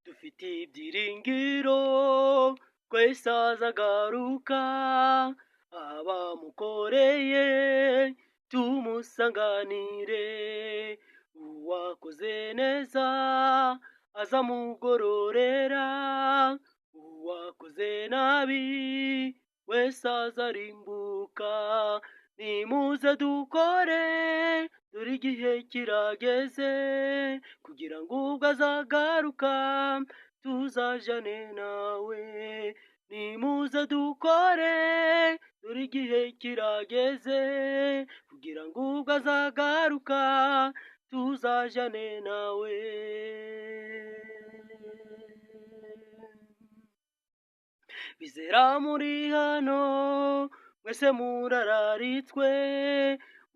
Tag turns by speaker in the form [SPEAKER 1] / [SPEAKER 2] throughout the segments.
[SPEAKER 1] dufite ibyiringiro twese azagaruka, abamukoreye tumusanganire, uwakoze neza azamugororera, uwakoze nabi wese azarimbuka. Nimuze dukore dore igihe kirageze, kugira ngo ubwo azagaruka tuzajane nawe. Nimuze dukore dore igihe kirageze, kugira ngo ubwo azagaruka tuzajane nawe. Bizera muri hano mwese murararitswe,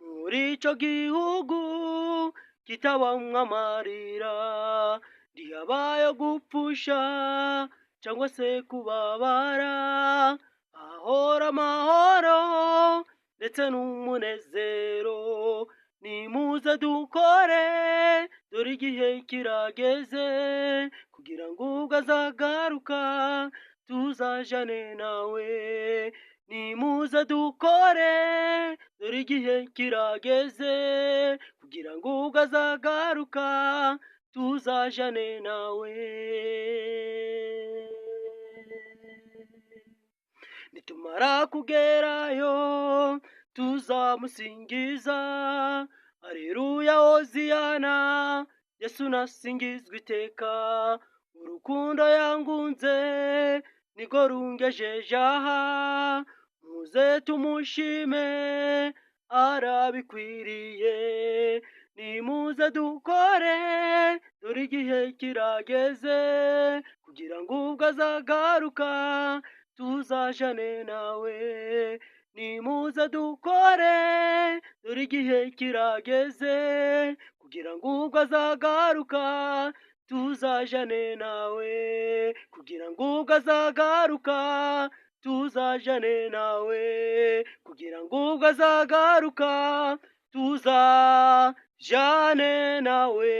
[SPEAKER 1] muri ico gihugu kitabamwo amarira, ntihabayo gupfusha cyangwa se kubabara, ahora amahoro ndetse n'umunezero. Nimuze dukore dore igihe kirageze, kugira ngo ubwo azagaruka tuzajane nawe. Nimuze dukore dore igihe kirageze, kugira ngo ubwo azagaruka tuzajane nawe. Nitumara kugerayo tuzamusingiza, Haleluya Hoziyana, Yesu nasingizwe iteka. Urukundo yangunze niko rungejeje aha, muze tumushime arabikwiriye. Nimuze dukore dore igihe kirageze, kugira ngo ubwo azagaruka tuzajane nawe. Nimuze dukore dore igihe kirageze, kugira ngo ubwo azagaruka tuzajane nawe, kugira ngo ubwo azagaruka tuzajane nawe, kugira ngo ubwo azagaruka tuzajane nawe.